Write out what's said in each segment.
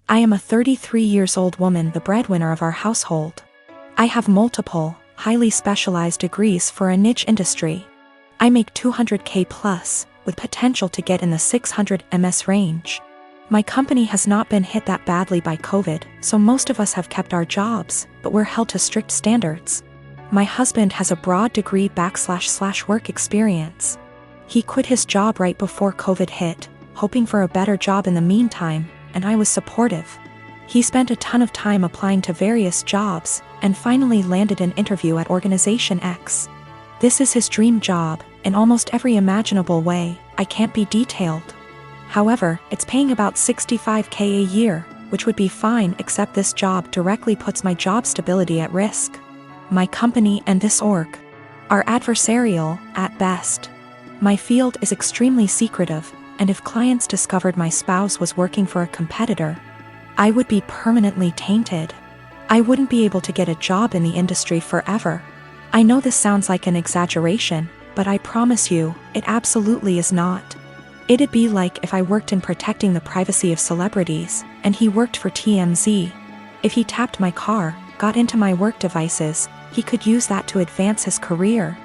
I am a 33 years old woman, the breadwinner of our household. I have multiple, highly specialized degrees for a niche industry. I make $200K plus, with potential to get in the $600 ms range. My company has not been hit that badly by COVID, so most of us have kept our jobs, but we're held to strict standards. My husband has a broad degree / work experience. He quit his job right before COVID hit, hoping for a better job in the meantime, and I was supportive. He spent a ton of time applying to various jobs, and finally landed an interview at Organization X. This is his dream job, in almost every imaginable way. I can't be detailed. However, it's paying about $65K a year, which would be fine, except this job directly puts my job stability at risk. My company and this org are adversarial, at best. My field is extremely secretive, and if clients discovered my spouse was working for a competitor, I would be permanently tainted. I wouldn't be able to get a job in the industry forever. I know this sounds like an exaggeration, but I promise you, it absolutely is not. It'd be like if I worked in protecting the privacy of celebrities, and he worked for TMZ. If he tapped my car, got into my work devices, he could use that to advance his career.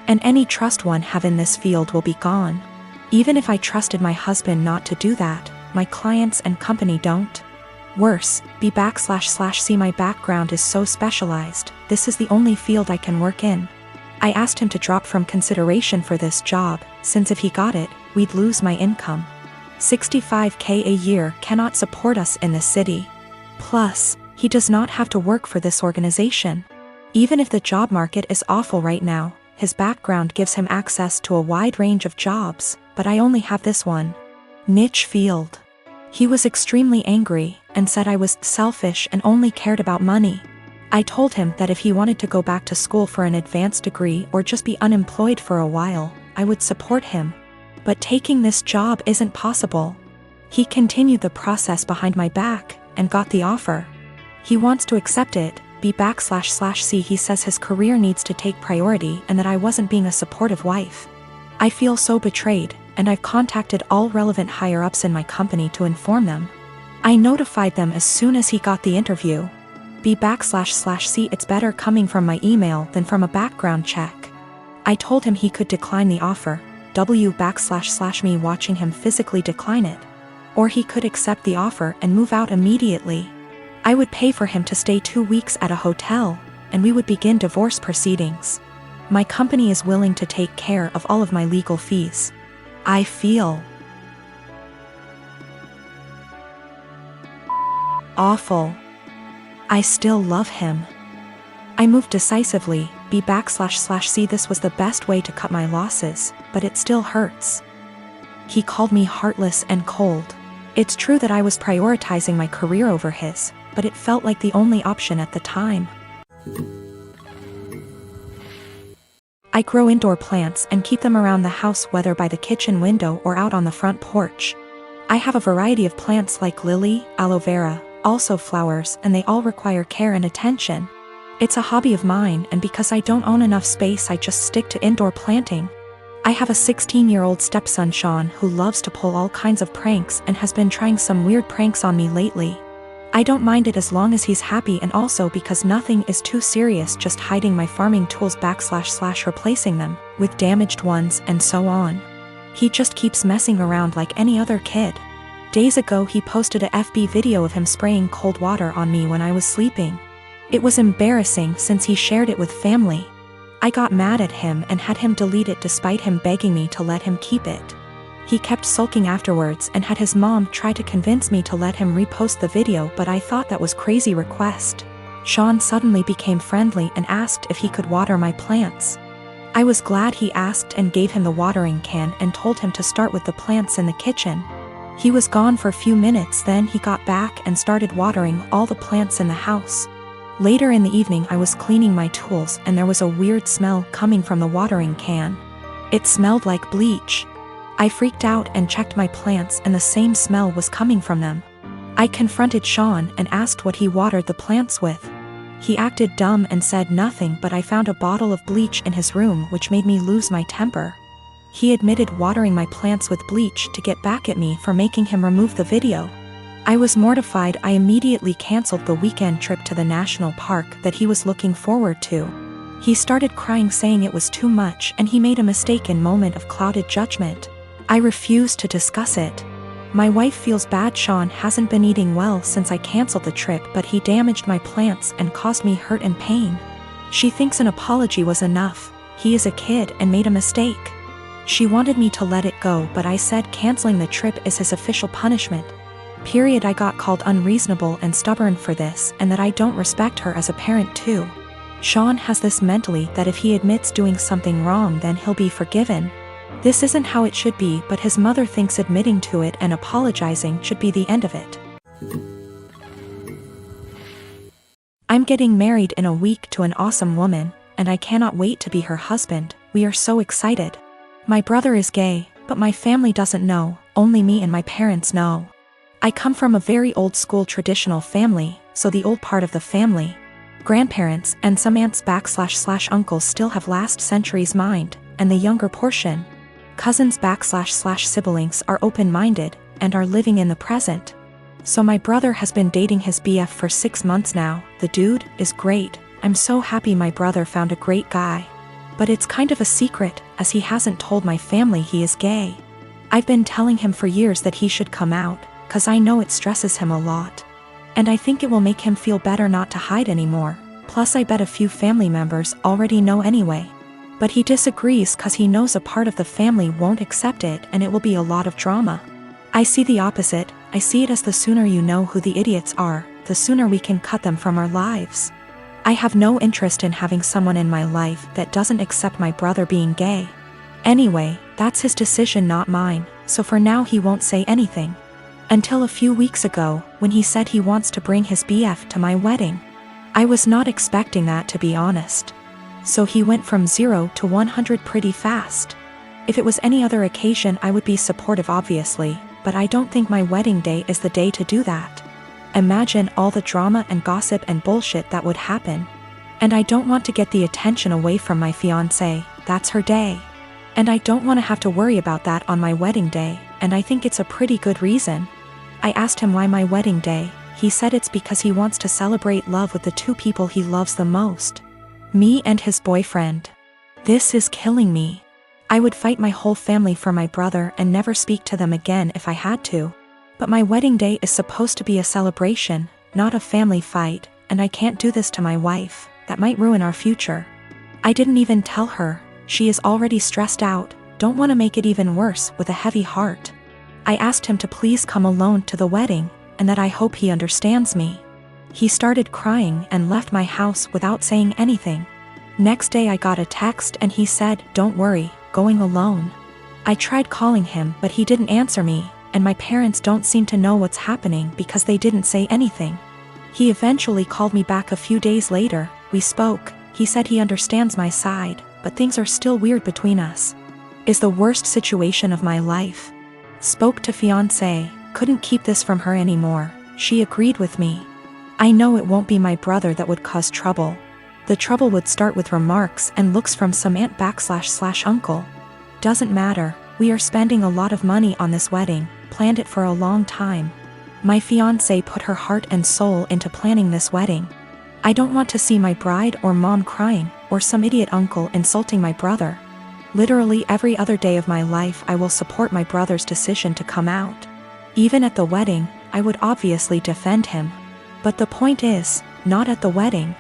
And any trust one have in this field will be gone. Even if I trusted my husband not to do that, my clients and company don't. Worse, B//C my background is so specialized, this is the only field I can work in. I asked him to drop from consideration for this job, since if he got it, we'd lose my income. $65K a year cannot support us in this city. Plus, he does not have to work for this organization. Even if the job market is awful right now, his background gives him access to a wide range of jobs, but I only have this one niche field. He was extremely angry, and said I was selfish and only cared about money. I told him that if he wanted to go back to school for an advanced degree or just be unemployed for a while, I would support him. But taking this job isn't possible. He continued the process behind my back, and got the offer. He wants to accept it, B//C. He says his career needs to take priority and that I wasn't being a supportive wife. I feel so betrayed, and I've contacted all relevant higher-ups in my company to inform them. I notified them as soon as he got the interview. B//C. It's better coming from my email than from a background check. I told him he could decline the offer, W// me watching him physically decline it. Or he could accept the offer and move out immediately. I would pay for him to stay 2 weeks at a hotel, and we would begin divorce proceedings. My company is willing to take care of all of my legal fees. I feel awful. I still love him. I moved decisively, B//C. This was the best way to cut my losses, but it still hurts. He called me heartless and cold. It's true that I was prioritizing my career over his, but it felt like the only option at the time. I grow indoor plants and keep them around the house, whether by the kitchen window or out on the front porch. I have a variety of plants like lily, aloe vera, also flowers, and they all require care and attention. It's a hobby of mine, and because I don't own enough space, I just stick to indoor planting. I have a 16-year-old stepson, Sean, who loves to pull all kinds of pranks and has been trying some weird pranks on me lately. I don't mind it as long as he's happy, and also because nothing is too serious, just hiding my farming tools / replacing them with damaged ones and so on. He just keeps messing around like any other kid. Days ago he posted a FB video of him spraying cold water on me when I was sleeping. It was embarrassing since he shared it with family. I got mad at him and had him delete it despite him begging me to let him keep it. He kept sulking afterwards and had his mom try to convince me to let him repost the video, but I thought that was crazy request. Sean suddenly became friendly and asked if he could water my plants. I was glad he asked and gave him the watering can and told him to start with the plants in the kitchen. He was gone for a few minutes, then he got back and started watering all the plants in the house. Later in the evening I was cleaning my tools and there was a weird smell coming from the watering can. It smelled like bleach. I freaked out and checked my plants, and the same smell was coming from them. I confronted Sean and asked what he watered the plants with. He acted dumb and said nothing, but I found a bottle of bleach in his room, which made me lose my temper. He admitted watering my plants with bleach to get back at me for making him remove the video. I was mortified. I immediately canceled the weekend trip to the national park that he was looking forward to. He started crying, saying it was too much and he made a mistake in moment of clouded judgment. I refused to discuss it. My wife feels bad. Sean hasn't been eating well since I canceled the trip, but he damaged my plants and caused me hurt and pain. She thinks an apology was enough. He is a kid and made a mistake. She wanted me to let it go, but I said canceling the trip is his official punishment. I got called unreasonable and stubborn for this, and that I don't respect her as a parent too. Sean has this mentally that if he admits doing something wrong then he'll be forgiven. This isn't how it should be, but his mother thinks admitting to it and apologizing should be the end of it. I'm getting married in a week to an awesome woman, and I cannot wait to be her husband. We are so excited. My brother is gay, but my family doesn't know, only me and my parents know. I come from a very old school traditional family, so the old part of the family, grandparents and some aunts / uncles still have last century's mind, and the younger portion, cousins / siblings are open-minded and are living in the present. So my brother has been dating his BF for 6 months now. The dude is great. I'm so happy my brother found a great guy. But it's kind of a secret, as he hasn't told my family he is gay. I've been telling him for years that he should come out, cause I know it stresses him a lot. And I think it will make him feel better not to hide anymore. Plus I bet a few family members already know anyway. But he disagrees cause he knows a part of the family won't accept it and it will be a lot of drama. I see the opposite. I see it as the sooner you know who the idiots are, the sooner we can cut them from our lives. I have no interest in having someone in my life that doesn't accept my brother being gay. Anyway, that's his decision, not mine, so for now he won't say anything. Until a few weeks ago, when he said he wants to bring his BF to my wedding. I was not expecting that, to be honest. So he went from 0 to 100 pretty fast. If it was any other occasion I would be supportive obviously, but I don't think my wedding day is the day to do that. Imagine all the drama and gossip and bullshit that would happen. And I don't want to get the attention away from my fiancée. That's her day. And I don't want to have to worry about that on my wedding day, and I think it's a pretty good reason. I asked him why my wedding day. He said it's because he wants to celebrate love with the two people he loves the most. Me and his boyfriend. This is killing me. I would fight my whole family for my brother and never speak to them again if I had to. But my wedding day is supposed to be a celebration, not a family fight, and I can't do this to my wife. That might ruin our future. I didn't even tell her. She is already stressed out, don't want to make it even worse, with a heavy heart. I asked him to please come alone to the wedding, and that I hope he understands me. He started crying and left my house without saying anything. Next day I got a text and he said, "Don't worry, going alone." I tried calling him but he didn't answer me, and my parents don't seem to know what's happening because they didn't say anything. He eventually called me back a few days later. We spoke. He said he understands my side, but things are still weird between us. Is the worst situation of my life. Spoke to fiancé, couldn't keep this from her anymore. She agreed with me. I know it won't be my brother that would cause trouble. The trouble would start with remarks and looks from some aunt / uncle. Doesn't matter, we are spending a lot of money on this wedding, planned it for a long time. My fiancé put her heart and soul into planning this wedding. I don't want to see my bride or mom crying, or some idiot uncle insulting my brother. Literally every other day of my life I will support my brother's decision to come out. Even at the wedding, I would obviously defend him. But the point is, not at the wedding.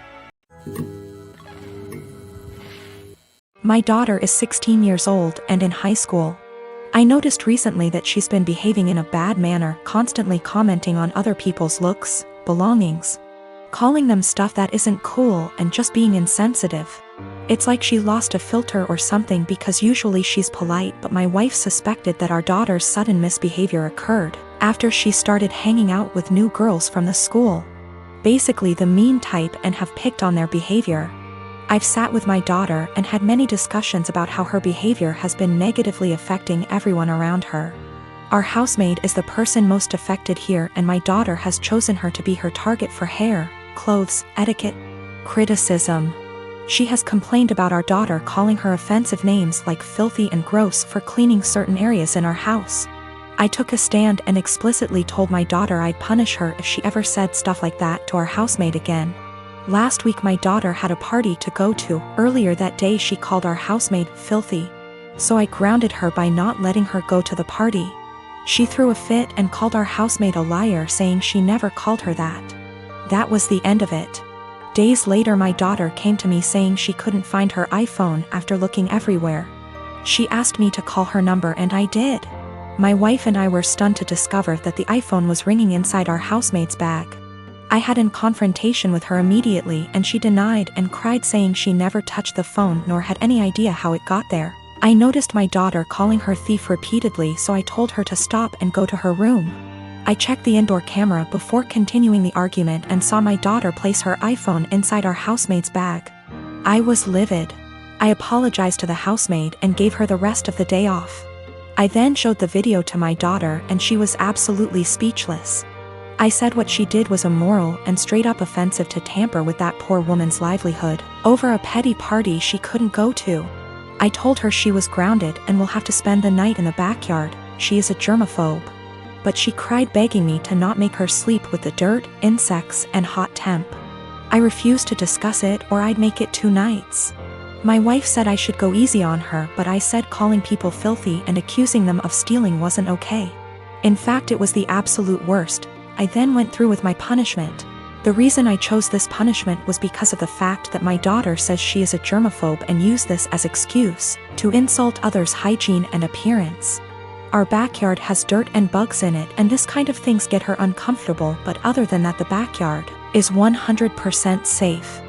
My daughter is 16 years old and in high school. I noticed recently that she's been behaving in a bad manner, constantly commenting on other people's looks, belongings, calling them stuff that isn't cool and just being insensitive. It's like she lost a filter or something, because usually she's polite, but my wife suspected that our daughter's sudden misbehavior occurred after she started hanging out with new girls from the school. Basically the mean type, and have picked on their behavior. I've sat with my daughter and had many discussions about how her behavior has been negatively affecting everyone around her. Our housemaid is the person most affected here, and my daughter has chosen her to be her target for hair, clothes, etiquette, criticism. She has complained about our daughter calling her offensive names like filthy and gross for cleaning certain areas in our house. I took a stand and explicitly told my daughter I'd punish her if she ever said stuff like that to our housemate again. Last week my daughter had a party to go to. Earlier that day she called our housemaid filthy. So I grounded her by not letting her go to the party. She threw a fit and called our housemaid a liar, saying she never called her that. That was the end of it. Days later my daughter came to me saying she couldn't find her iPhone after looking everywhere. She asked me to call her number and I did. My wife and I were stunned to discover that the iPhone was ringing inside our housemaid's bag. I had in confrontation with her immediately and she denied and cried, saying she never touched the phone nor had any idea how it got there. I noticed my daughter calling her thief repeatedly, so I told her to stop and go to her room. I checked the indoor camera before continuing the argument and saw my daughter place her iPhone inside our housemaid's bag. I was livid. I apologized to the housemaid and gave her the rest of the day off. I then showed the video to my daughter and she was absolutely speechless. I said what she did was immoral and straight up offensive to tamper with that poor woman's livelihood over a petty party she couldn't go to. I told her she was grounded and will have to spend the night in the backyard. She is a germaphobe. But she cried, begging me to not make her sleep with the dirt, insects, and hot temp. I refused to discuss it or I'd make it 2 nights. My wife said I should go easy on her, but I said calling people filthy and accusing them of stealing wasn't okay. In fact, it was the absolute worst. I then went through with my punishment. The reason I chose this punishment was because of the fact that my daughter says she is a germaphobe and used this as excuse to insult others' hygiene and appearance. Our backyard has dirt and bugs in it, and this kind of things get her uncomfortable, but other than that the backyard is 100% safe.